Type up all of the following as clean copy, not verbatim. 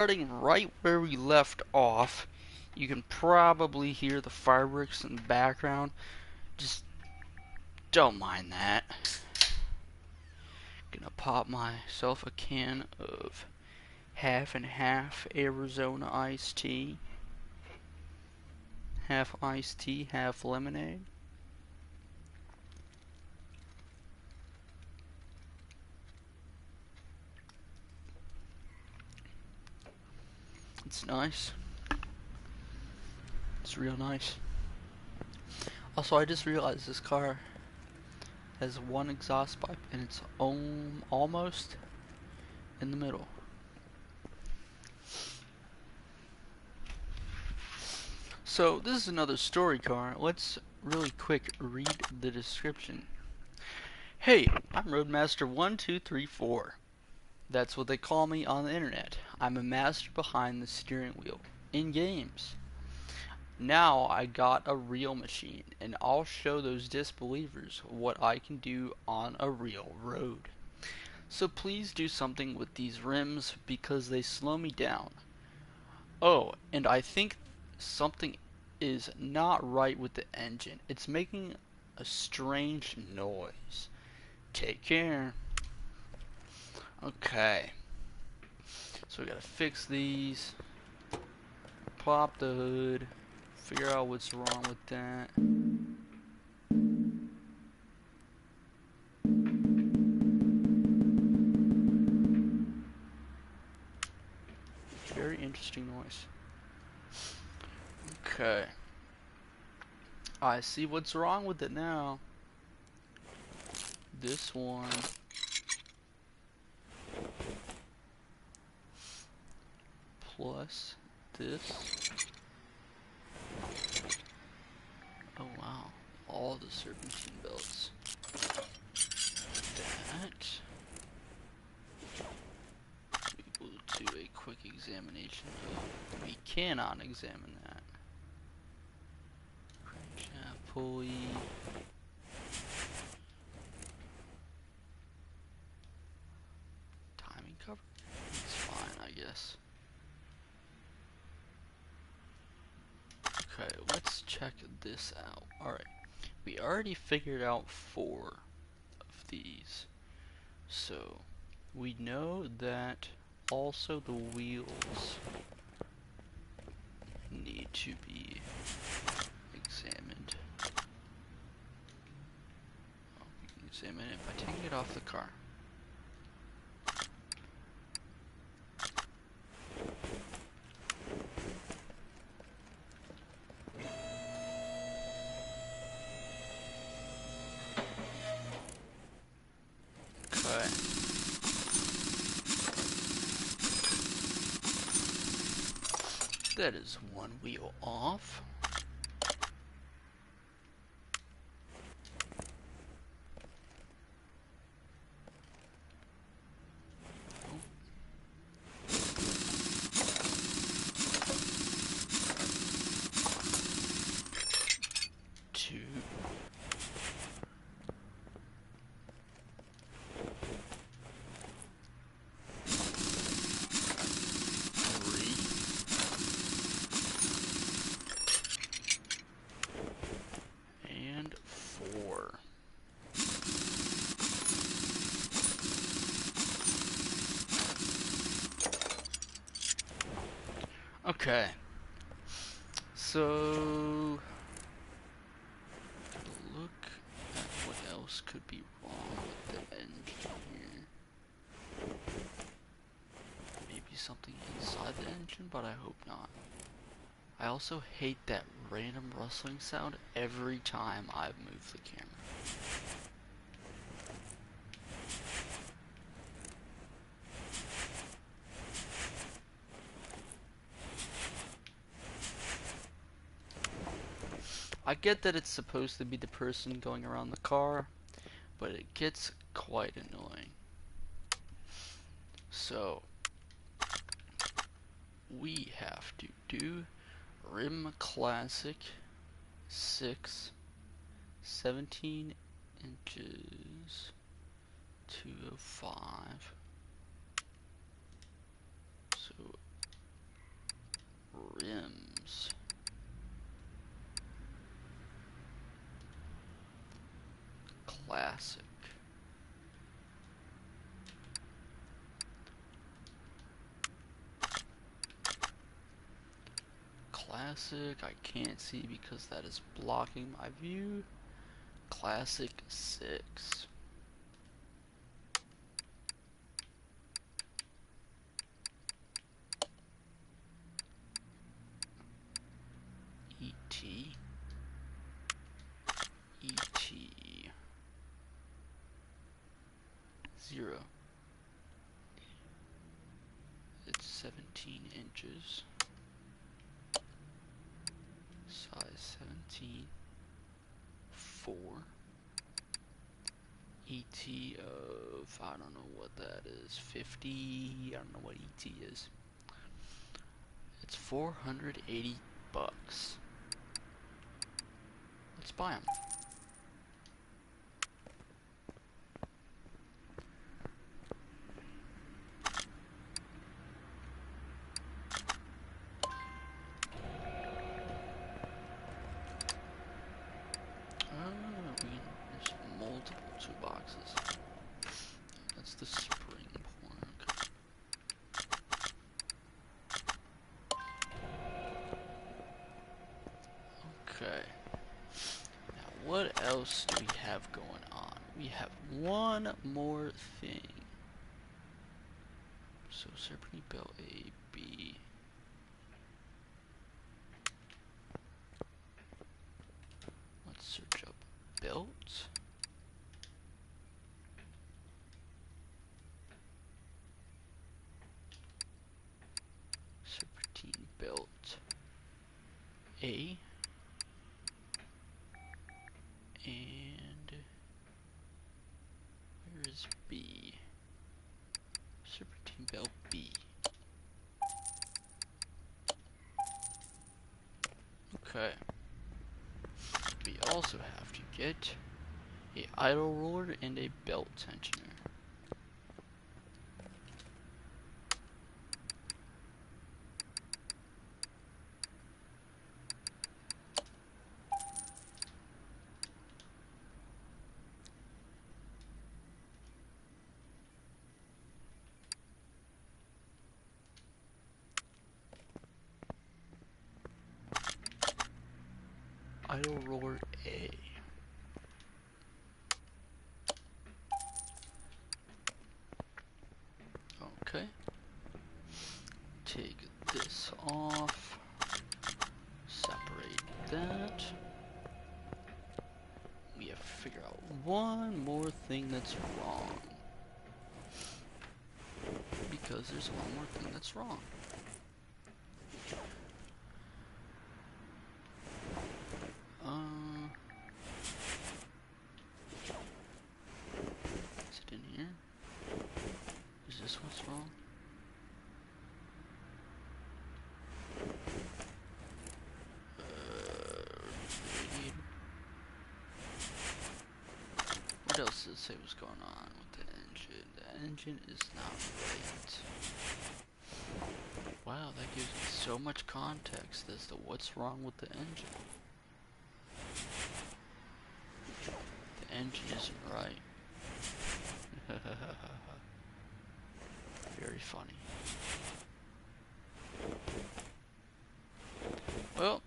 Starting right where we left off, you can probably hear the fireworks in the background. Just don't mind that. Gonna pop myself a can of half and half Arizona iced tea. Half iced tea, half lemonade. It's nice. It's real nice. Also, I just realized this car has one exhaust pipe and it's almost in the middle. So this is another story car. Let's really quick read the description. Hey, I'm Roadmaster1234. That's what they call me on the internet. I'm a master behind the steering wheel in games. Now I got a real machine, and I'll show those disbelievers what I can do on a real road. So please do something with these rims because they slow me down. Oh, and I think something is not right with the engine. It's making a strange noise. Take care. Okay. So we gotta fix these. Pop the hood. Figure out what's wrong with that. Very interesting noise. Okay. I see what's wrong with it now. This one. Plus this. Oh wow. All the serpentine belts. That. We will do a quick examination of. We cannot examine that. Crankshaft pulley. Timing cover? It's fine, I guess. Okay, let's check this out. Alright. We already figured out 4 of these. So, we know that also the wheels need to be examined. Oh, we can examine it by taking it off the car. Okay. That is one wheel off. Two. And 4. Okay. So look at what else could be wrong with the engine here. Maybe something inside the engine, but I hope not. I also hate that random rustling sound every time I move the camera. I get that it's supposed to be the person going around the car, but it gets quite annoying. So, we have to do Rim Classic 6, 17 inches, 205. So Classic, I can't see because that is blocking my view. Classic 6. ET. ET. 0. It's 17 inches. Size 17. 4. ET of, I don't know what that is, 50, I don't know what ET is. It's 480 bucks. Let's buy them. There's multiple 2 boxes. That's the spring pork. Okay. Now what else do we have going on? We have one more thing. So Serpentine Belt A, B. Let's search up belt. Serpentine Belt A. And where is B? Serpentine Belt B. Okay. We also have to get a idle roller and a belt tensioner. Idle roller A. Okay. Take this off. Separate that. We have to figure out one more thing that's wrong. Because there's one more thing that's wrong. Is it in here? Is this what's wrong? What else does it say was going on with the engine? The engine is not right. Wow, that gives me so much context as to what's wrong with the engine. The engine isn't right. Very funny. Well,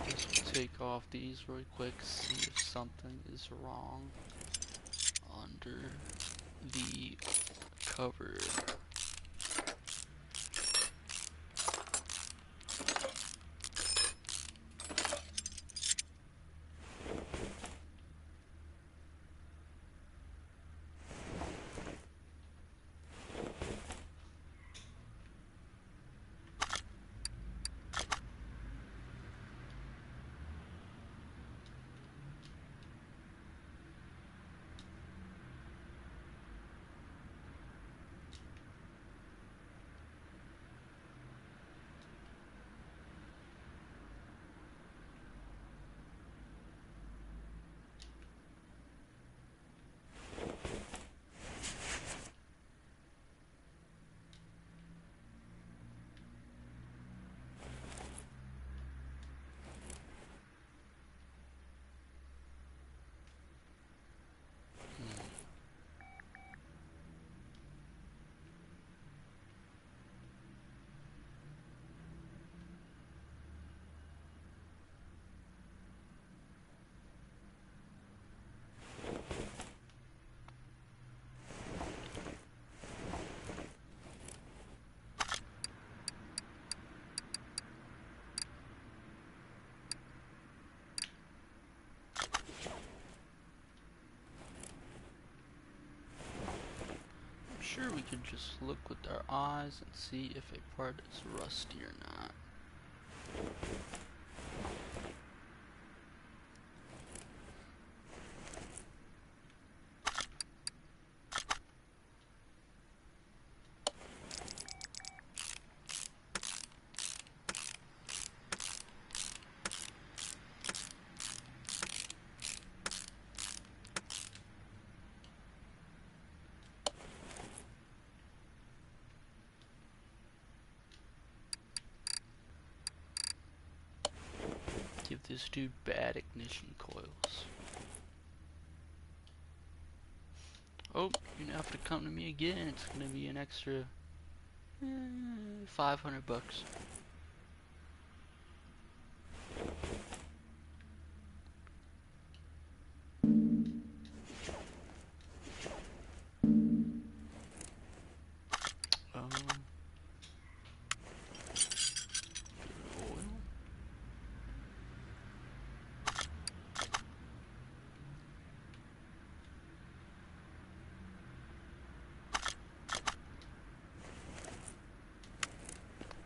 let's take off these really quick, see if something is wrong under the cover. sure we could just look with our eyes and see if a part is rusty or not. Give this dude bad ignition coils. Oh, you're gonna have to come to me again. It's gonna be an extra 500 bucks.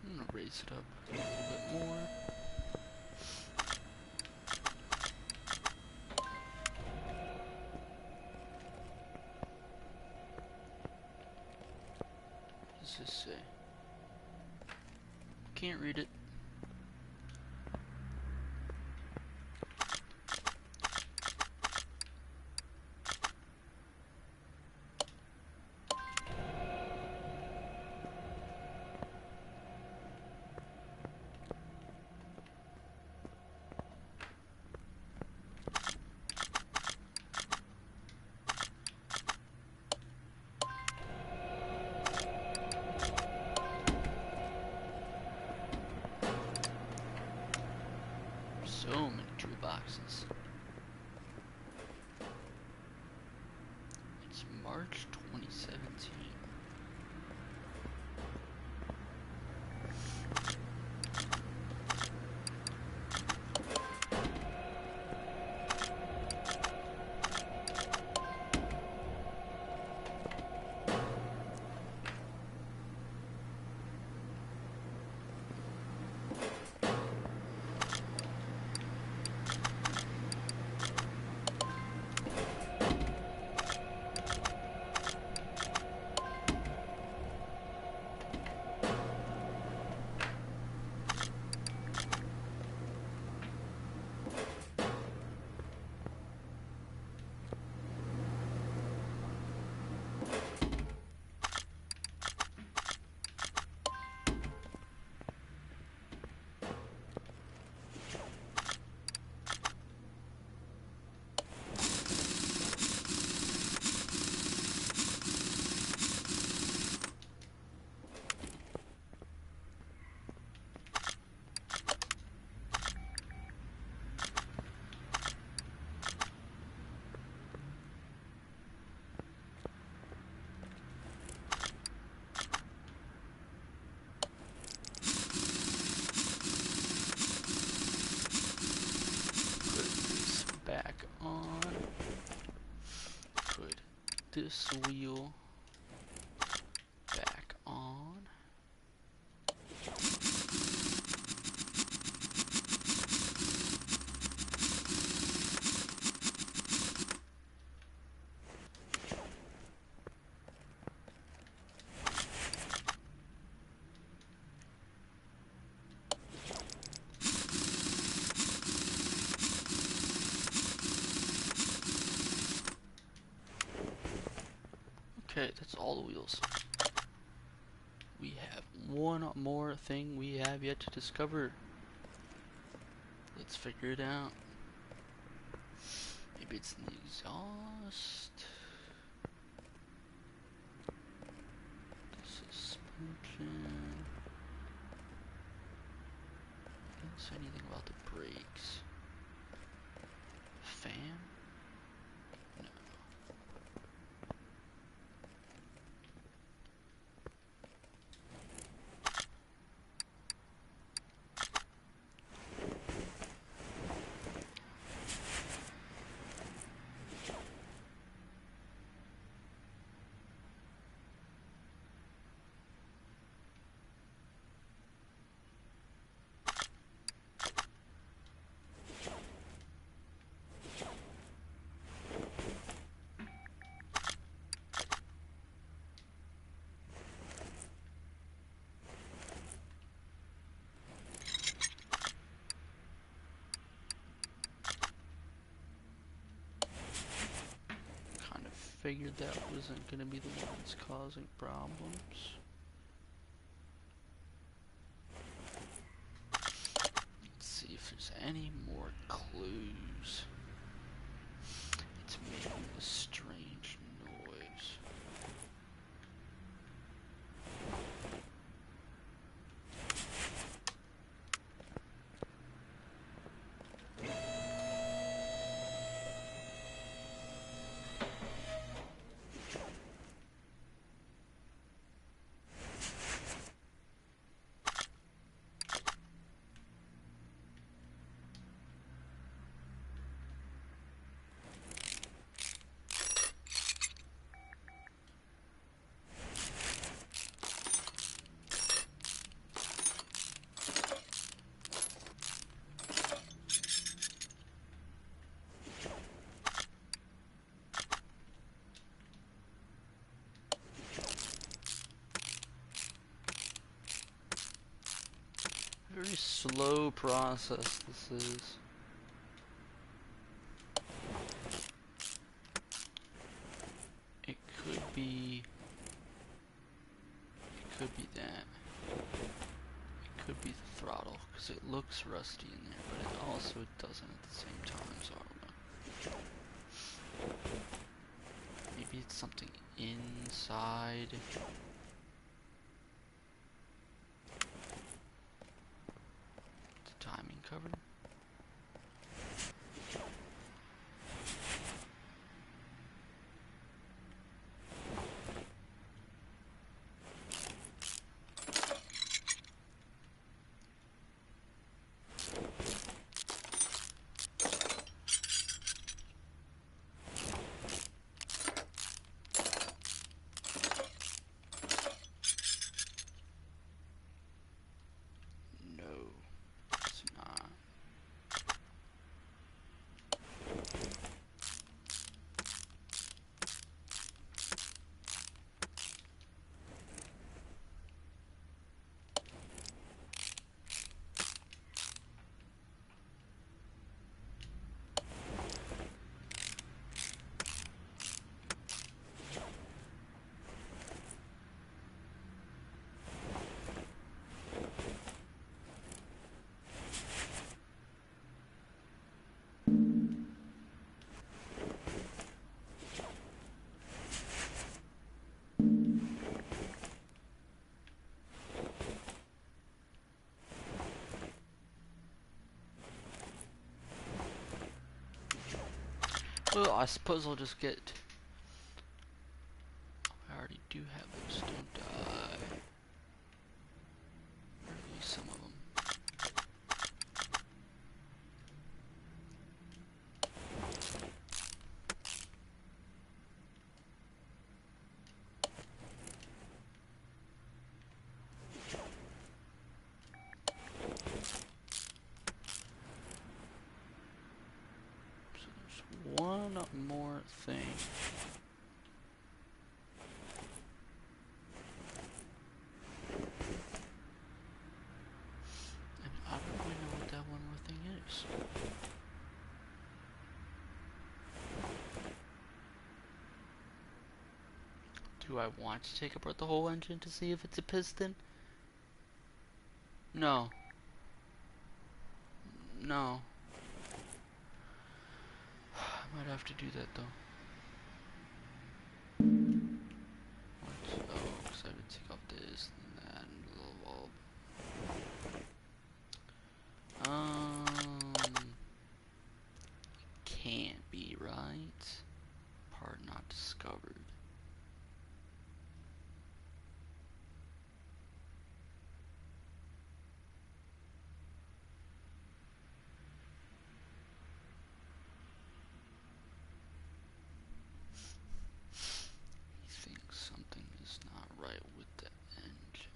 I'm gonna raise it up a little bit more. What does this say? Can't read it. So many toolboxes. It's March 2017. Back on. Put this wheel back on. Okay, that's all the wheels. We have one more thing we have yet to discover. Let's figure it out. Maybe it's in the exhaust. The suspension. Didn't say anything about the brakes. Fan? No. figured that wasn't gonna be the one that's causing problems. Let's see if there's any more clues. It's making a strange noise. Very slow process this is. It could be that. It could be the throttle, because it looks rusty in there, but it also doesn't at the same time, so I don't know. Maybe it's something inside. The timing cover. Well, I suppose I'll just get... I already do have those, don't I? Or at least some of them. One more thing. And I don't really know what that one more thing is. Do I want to take apart the whole engine to see if it's a piston? No. No. I might have to do that though. What? Oh, because I would take off this and that and blah, blah, blah. Can't be right. Part not discovered. Something is not right with the engine.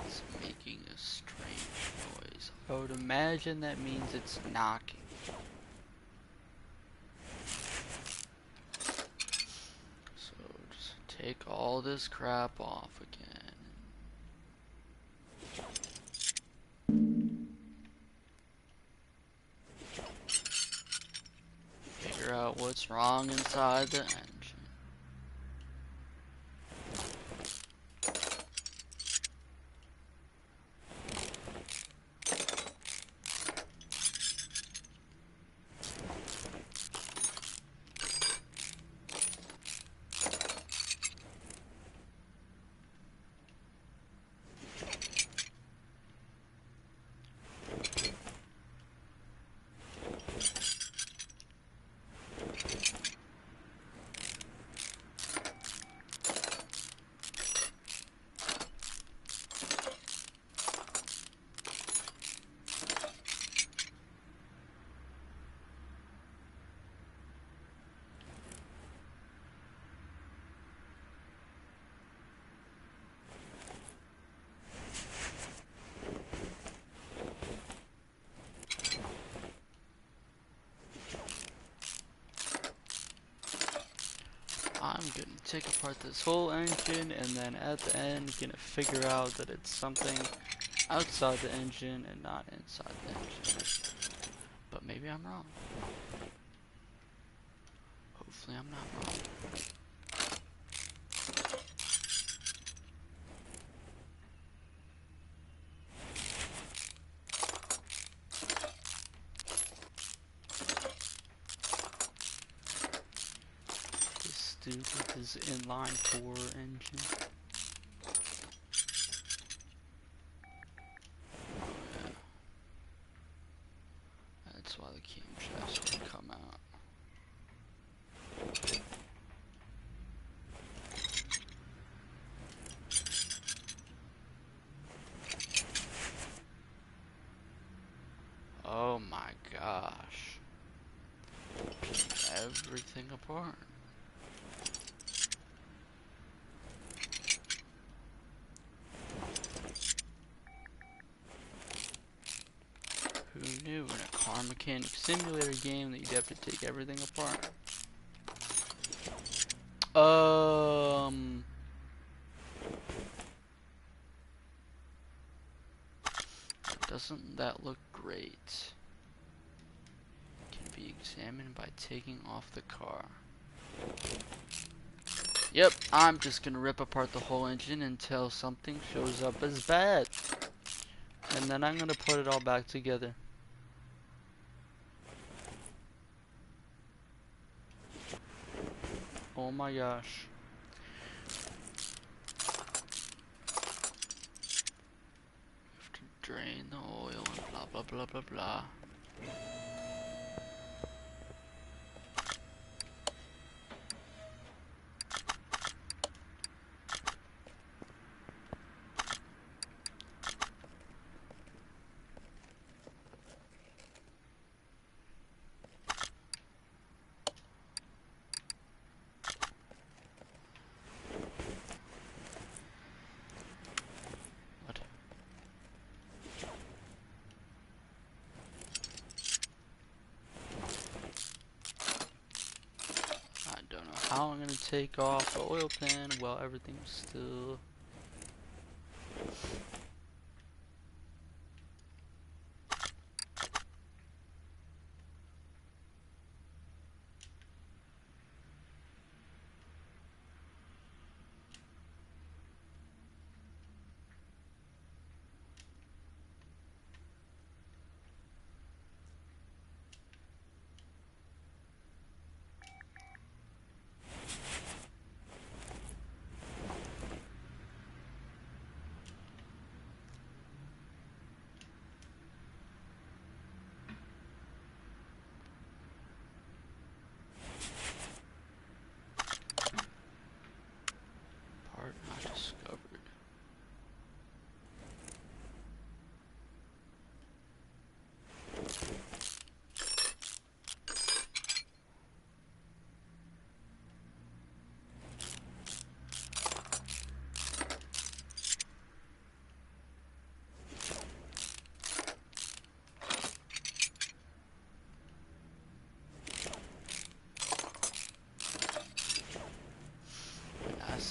It's making a strange noise. I would imagine that means it's knocking. So just take all this crap off again. Figure out what's wrong inside the engine. I'm gonna take apart this whole engine, and then at the end gonna figure out that it's something outside the engine and not inside the engine. But maybe I'm wrong. Hopefully I'm not wrong. This dude with his inline 4 engine. That's why the camshafts would come out. Oh my gosh. Everything apart. Who knew in a car mechanic simulator game that you'd have to take everything apart? Doesn't that look great? Can be examined by taking off the car. Yep, I'm just gonna rip apart the whole engine until something shows up as bad. And then I'm gonna put it all back together. Oh my gosh. Have to drain the oil and blah blah blah blah blah. How I'm gonna take off the oil pan while everything's still.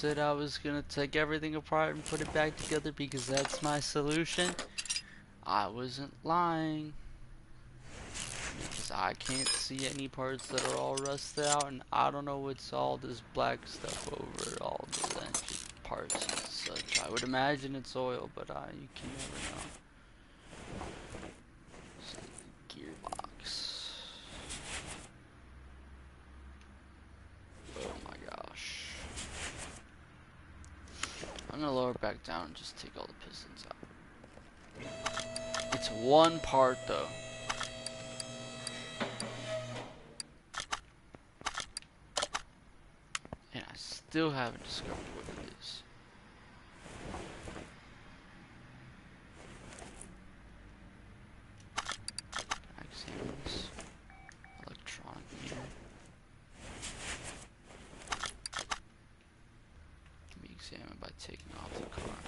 said I was gonna take everything apart and put it back together because that's my solution, I wasn't lying. Because I can't see any parts that are all rusted out, and I don't know what's all this black stuff over all the engine parts and such. I would imagine it's oil, but you can never know. Gearbox. Oh my gosh. I'm gonna lower it back down and just take all the pistons out. It's one part though. And I still haven't discovered what it is. Examine this electronic meter. Can be examined by taking off the car.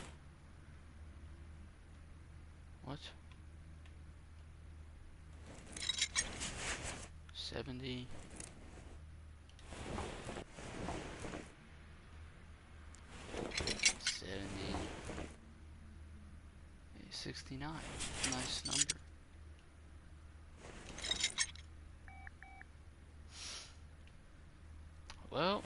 What? 70. 69. Nice number. Well,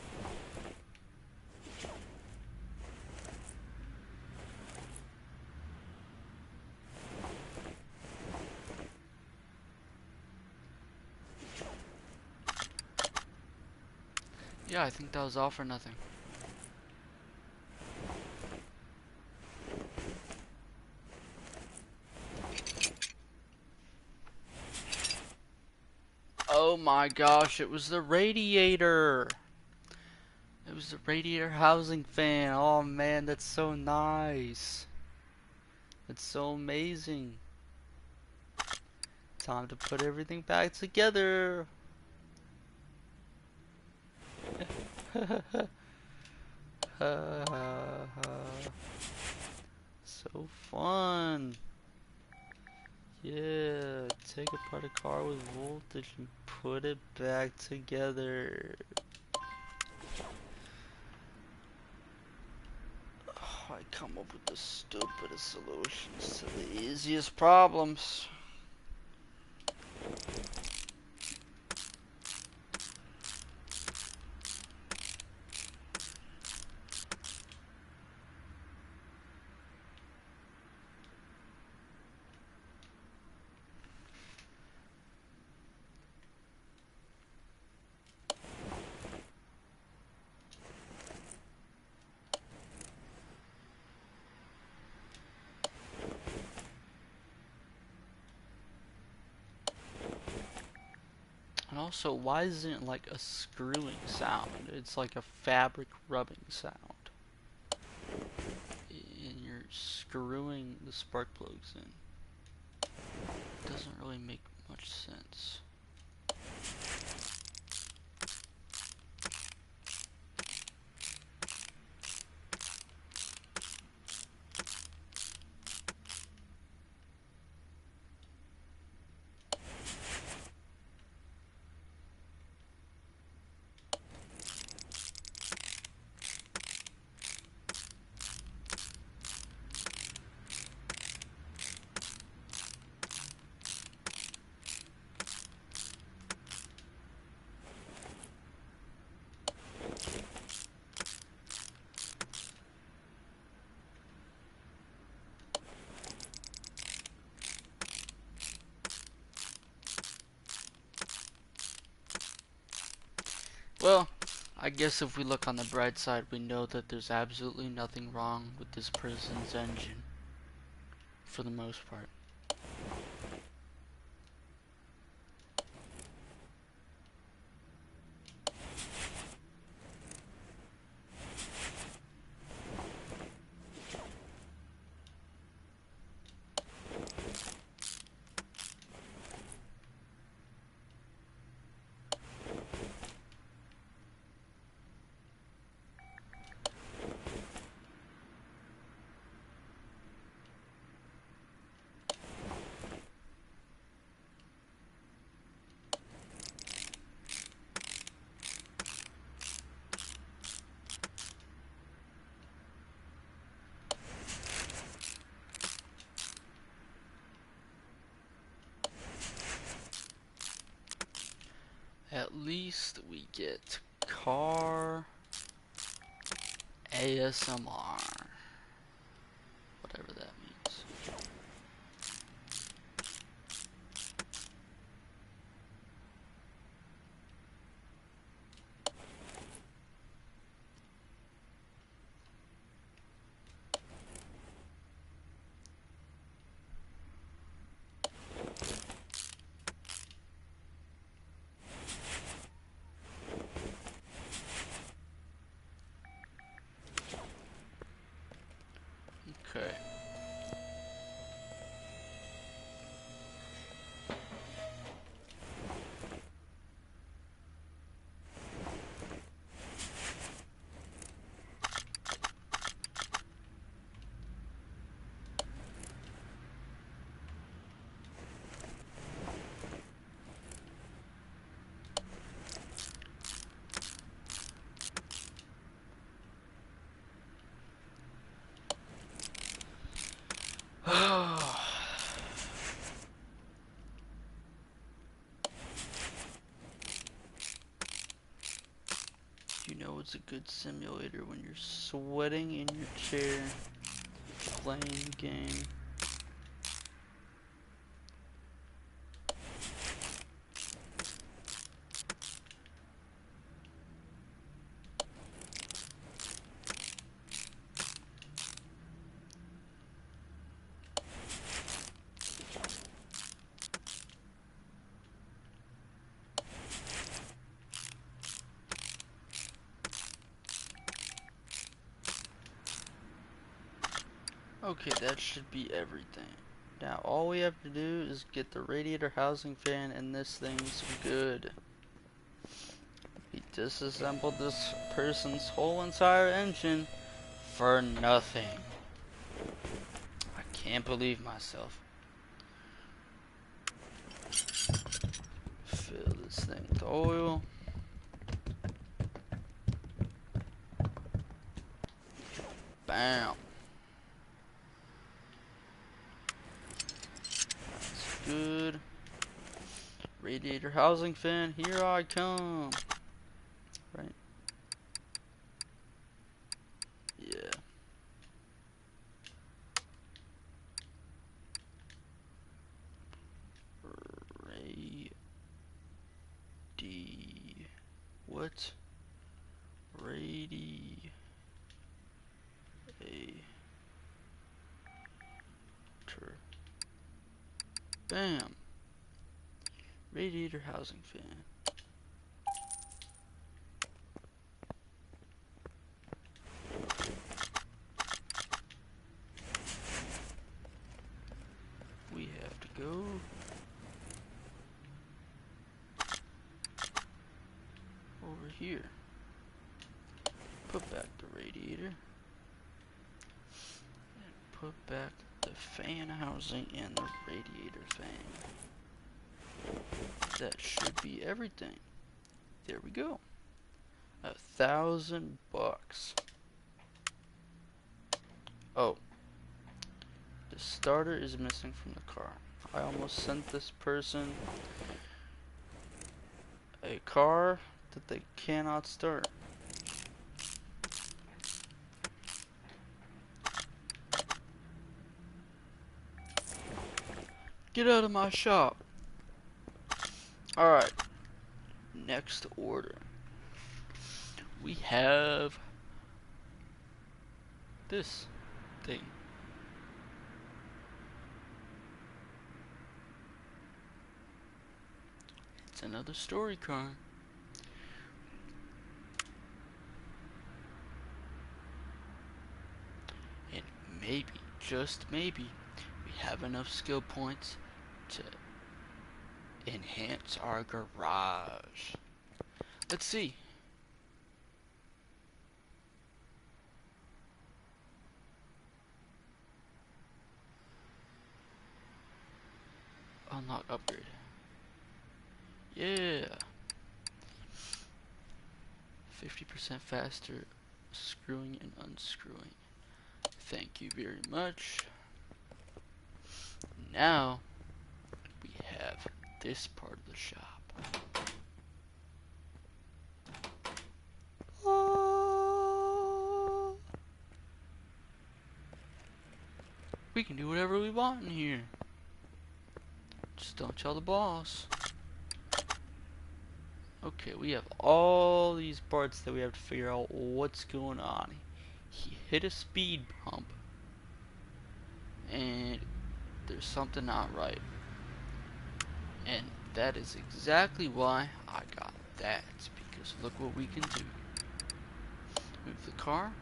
yeah, I think that was all for nothing. Oh my gosh, it was the radiator. It was the radiator housing fan. Oh man, that's so nice. That's so amazing. Time to put everything back together. So fun. Yeah, take apart a car with voltage and put it back together. Oh, I come up with the stupidest solutions to the easiest problems. And also, why isn't it like a screwing sound? It's like a fabric rubbing sound. And you're screwing the spark plugs in. It doesn't really make much sense. Well, I guess if we look on the bright side, we know that there's absolutely nothing wrong with this person's engine. For the most part. least we get car ASMR, whatever that means. Okay. You know it's a good simulator when you're sweating in your chair playing the game. Okay, that should be everything. Now all we have to do is get the radiator housing fan and this thing's good. We disassembled this person's whole entire engine for nothing. I can't believe myself. Fill this thing with oil. Bam. That's good. Radiator housing fan, here I come. Right? Yeah. What? Radiator. Bam. Radiator housing fan. We have to go over here. Put back the radiator. And put back the fan housing and the radiator fan. That should be everything. There we go. $1,000. Oh. The starter is missing from the car. I almost sent this person a car that they cannot start. Get out of my shop. Alright. Next order. We have this thing. It's another story car. And maybe, just maybe, we have enough skill points to enhance our garage. Let's see. Unlock upgrade. Yeah. 50% faster screwing and unscrewing. Thank you very much. Now we have this part of the shop. We can do whatever we want in here. Just don't tell the boss. Okay, we have all these parts that we have to figure out what's going on. He hit a speed bump, and there's something not right. And that is exactly why I got that, because look what we can do. Move the car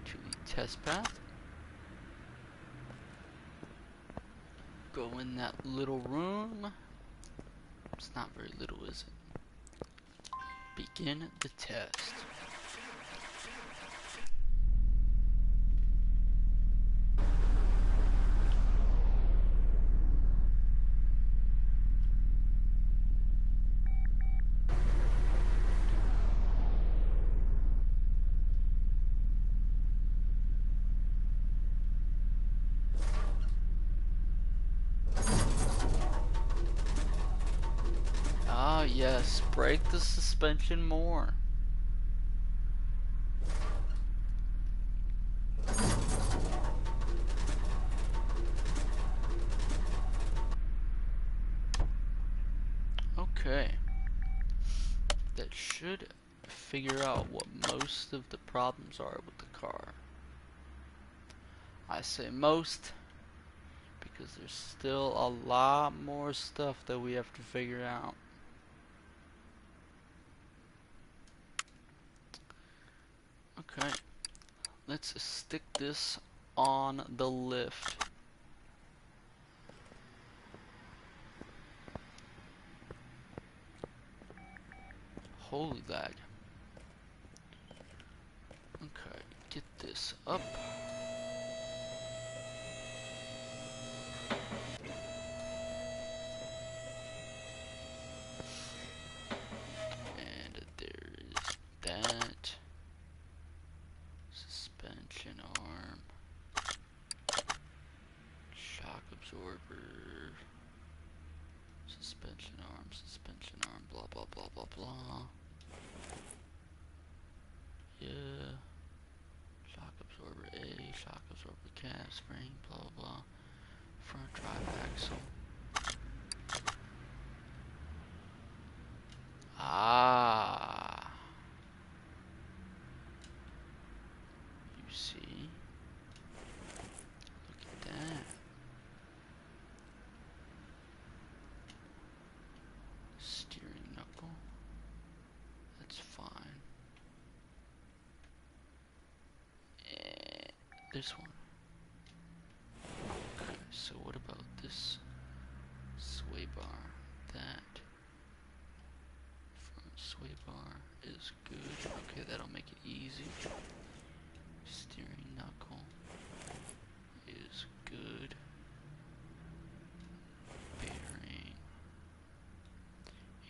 to the test path. Go in that little room. It's not very little, is it? Begin the test. Ah, yes, break the suspension more. Okay. That should figure out what most of the problems are with the car. I say most because there's still a lot more stuff that we have to figure out. Okay, let's stick this on the lift. Holy lag. Okay, get this up. And there is that. Suspension arm. Shock absorber. Suspension arm, blah blah blah blah blah. Yeah. Shock absorber A, shock absorber cap, spring, blah blah blah. Front drive axle. Ah. You see? Look at that. Steering knuckle. That's fine. This one. Okay, so what about this sway bar? That front sway bar is good. Okay, that'll make it easy. Steering knuckle is good. Bearing.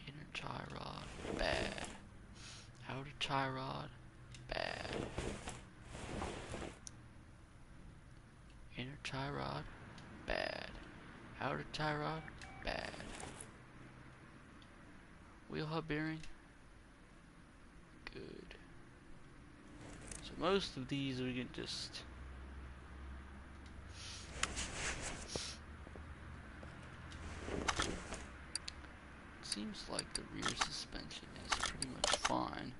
Inner tie rod, bad. Outer tie rod, bad. Inner tie rod, bad. Outer tie rod, bad. Wheel hub bearing, good. So most of these we can just seems like the rear suspension is pretty much fine.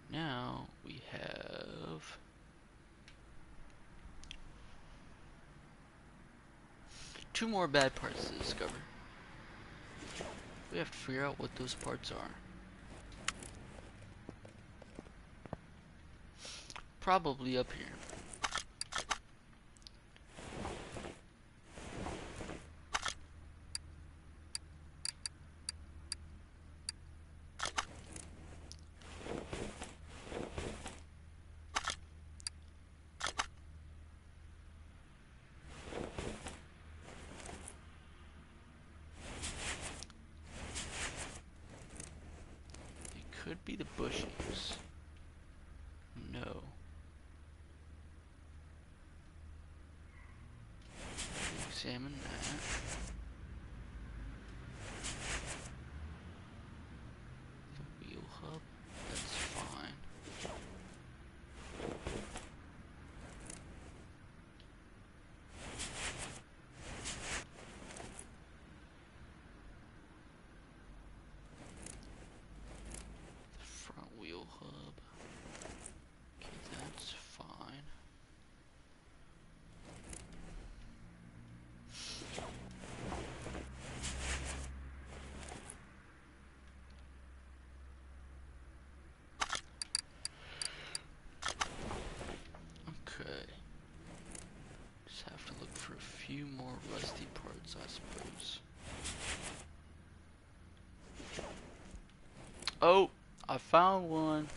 Now we have two more bad parts to discover. We have to figure out what those parts are. Probably up here. Could be the bushings. No. Examine that. The wheel hub. That's fine. few more rusty parts, I suppose. Oh, I found one.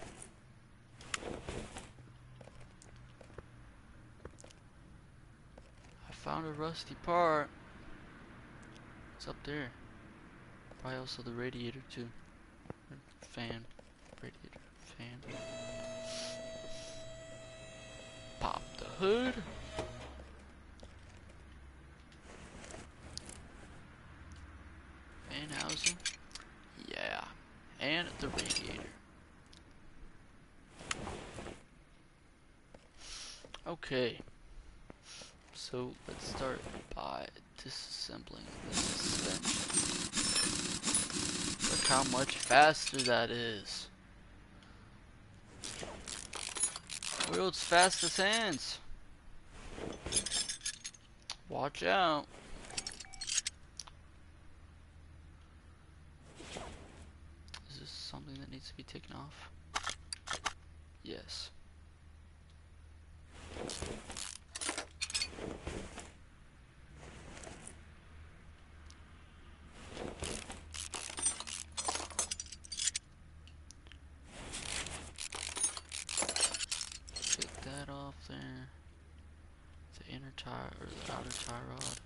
I found a rusty part. It's up there. Probably also the radiator too. Or fan. Radiator. Fan. Pop the hood. Fan housing. Yeah. And the radiator. Okay. So let's start by disassembling the suspension. Look how much faster that is. World's fastest hands. Watch out. Is this something that needs to be taken off? Yes. Take that off there. The inner tie or the outer tie rod.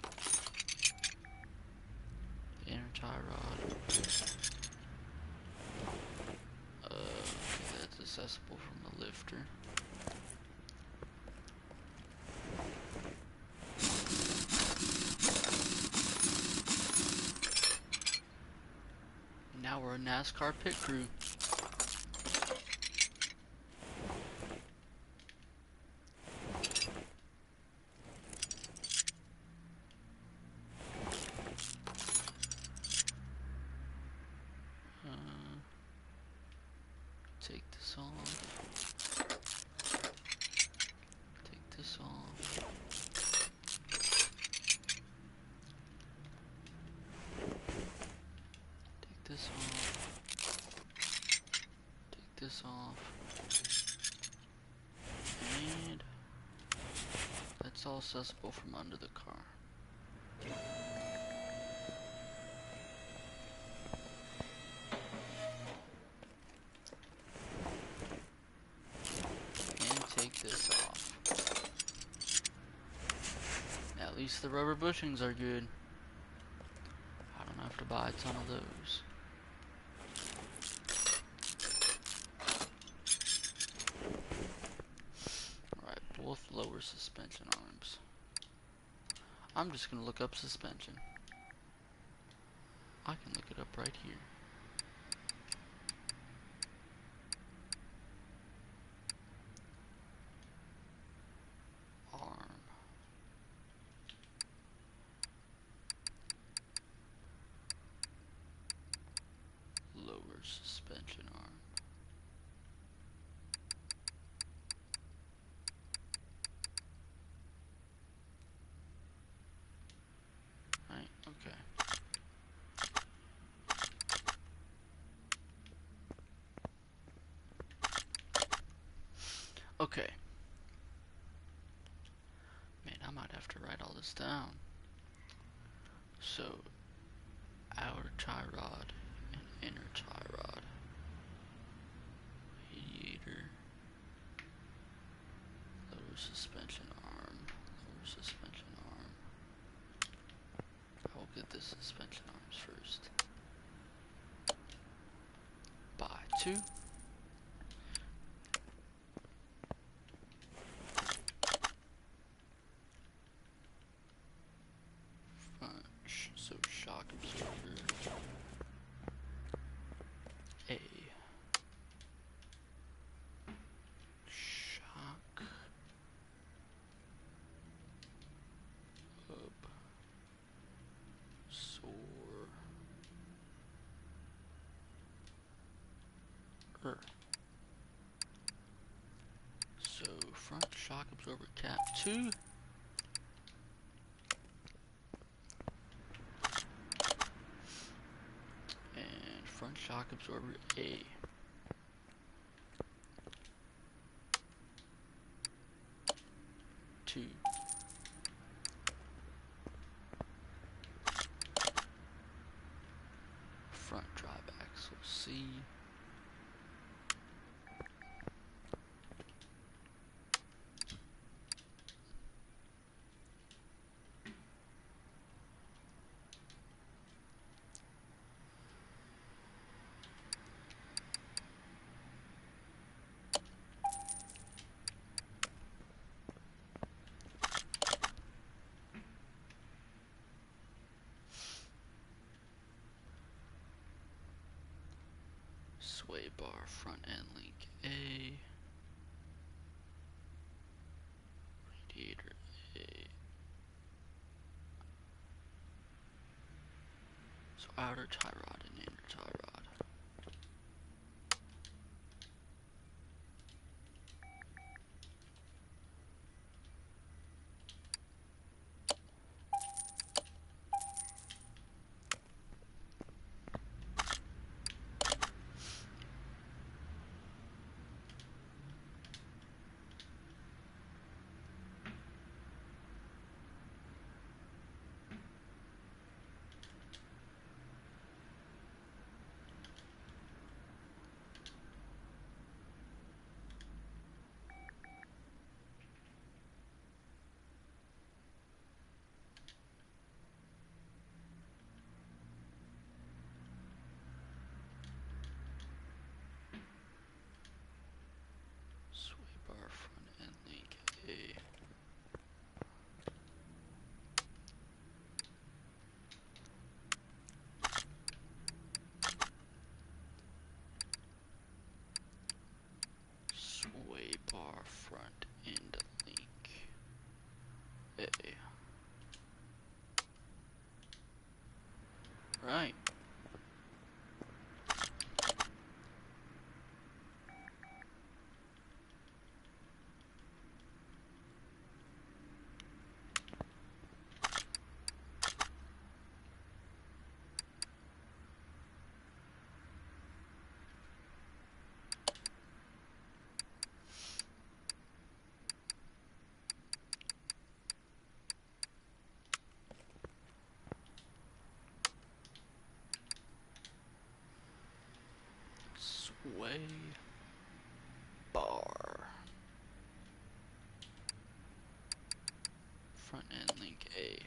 The inner tie rod. That's accessible from the lifter. Now we're a NASCAR pit crew. Take this off. Take this off. Take this off. Take this off. And that's all accessible from under the car. Take this off. At least the rubber bushings are good. I don't have to buy a ton of those. Alright, both lower suspension arms. I'm just gonna look up suspension. I can look it up right here. Suspension arm. Right, okay. Okay. Man, I might have to write all this down. So, outer tie rod and inner tie rod. Radiator. Lower suspension arm. Lower suspension arm. I will get the suspension arms first. Buy 2. So shock absorber. A. Shock. So front shock absorber cap 2. And front shock absorber A. Two. Sway bar front end link A. Radiator A. So outer tie rod and inner tie rod. Sway bar front end link A. Sway bar front end link A. Right. Sway bar front end link A.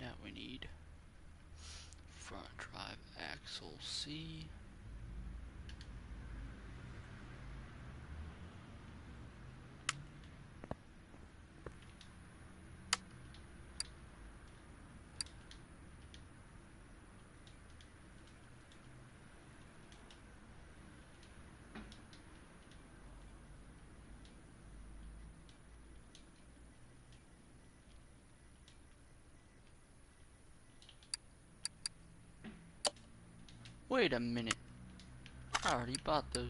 Now we need front drive axle C. Wait a minute. I already bought those.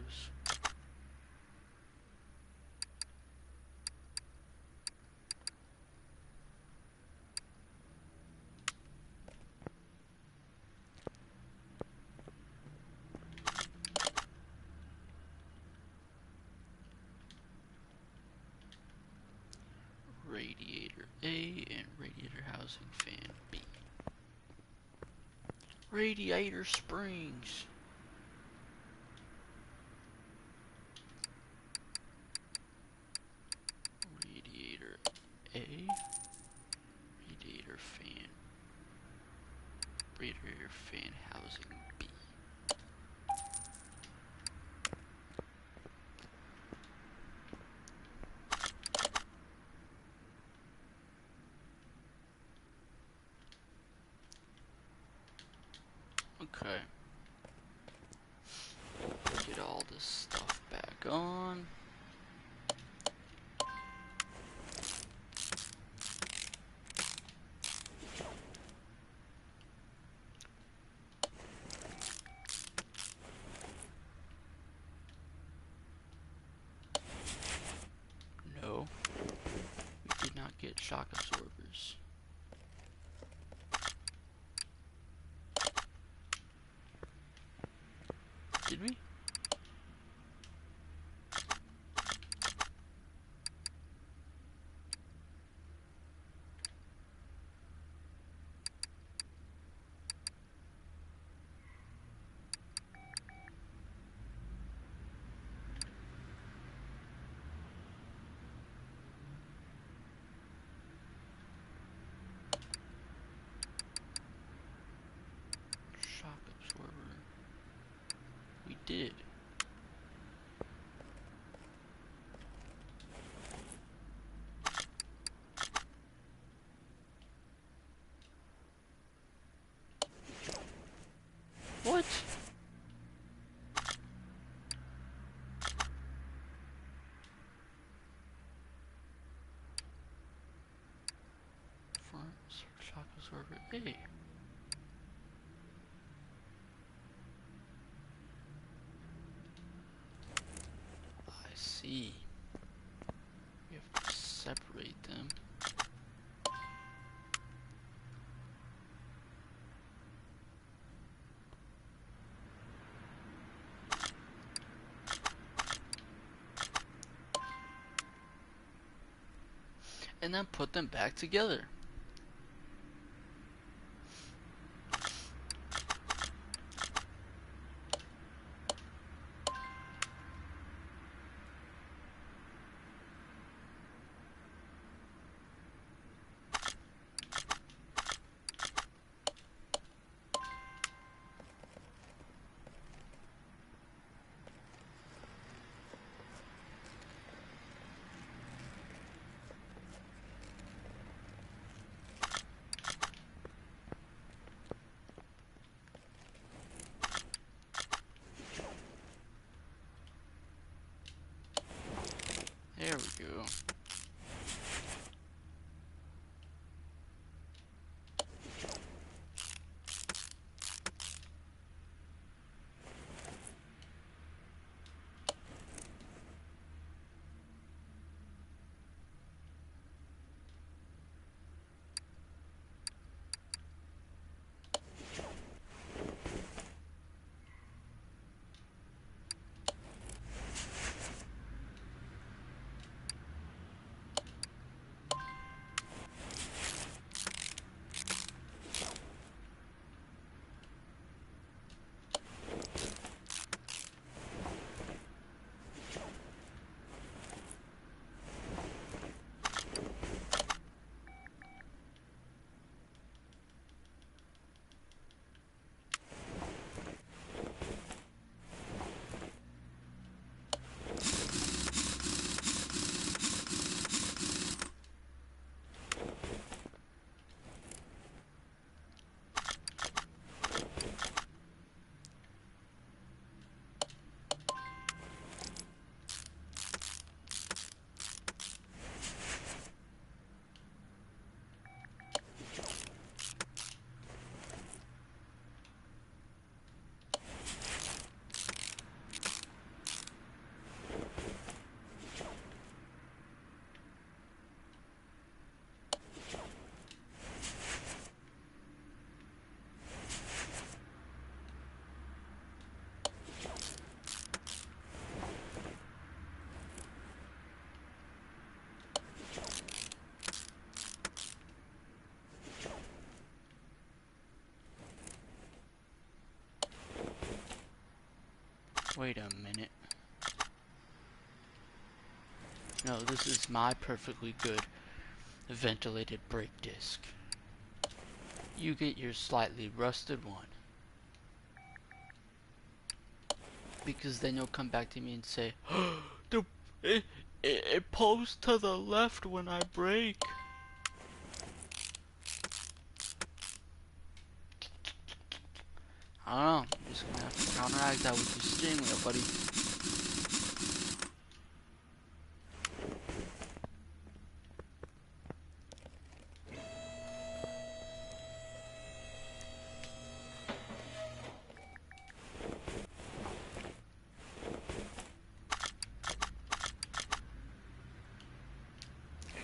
Radiator A and radiator housing fan B. Radiator springs. Radiator A. Radiator fan. Radiator fan housing B. Okay. Get all this stuff back on. No, we did not get shock absorbers. Did we? What? Front shock absorber A. I see. We have to separate them. And then put them back together. There we go. Wait a minute. No, this is my perfectly good ventilated brake disc. You get your slightly rusted one. Because then you'll come back to me and say, the, it pulls to the left when I brake. I don't know. I'm just gonna have to counteract that with the steering wheel, buddy.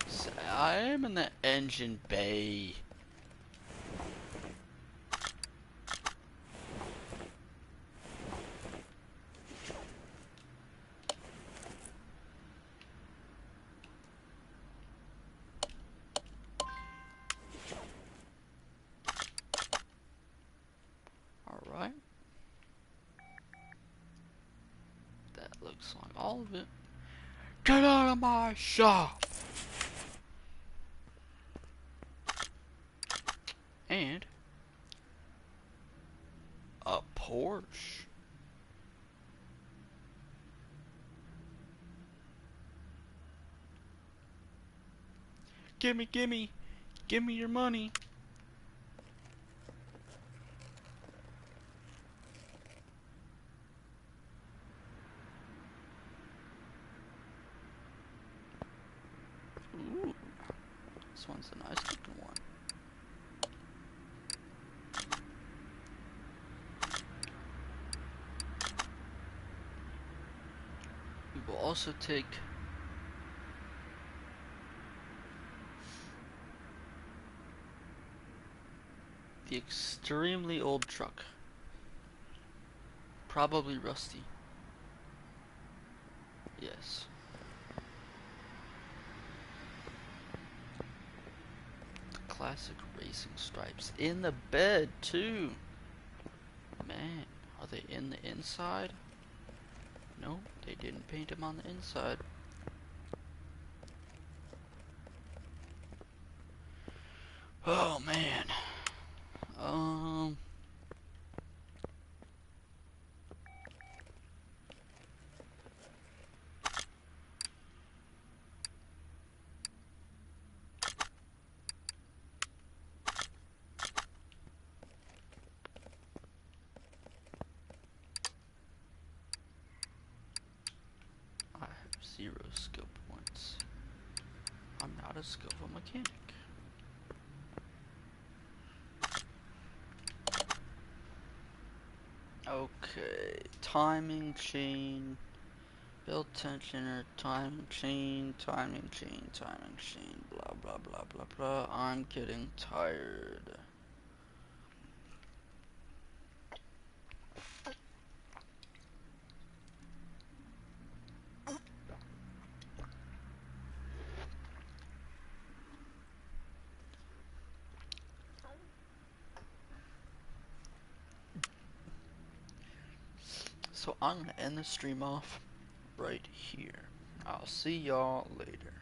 So I am in the engine bay. Alright. That looks like all of it. Get out of my shop! And a Porsche. Gimme your money. This one's a nice looking one. We'll also take the extremely old truck. Probably rusty. Yes. The classic racing stripes. In the bed, too. Man, are they in the inside? No, they didn't paint them on the inside. Oh, man. I have 0 skill points. I'm not a skillful mechanic. Okay, timing chain, build tensioner, timing chain, blah blah blah blah blah. I'm getting tired. So I'm gonna end the stream off right here. I'll see y'all later.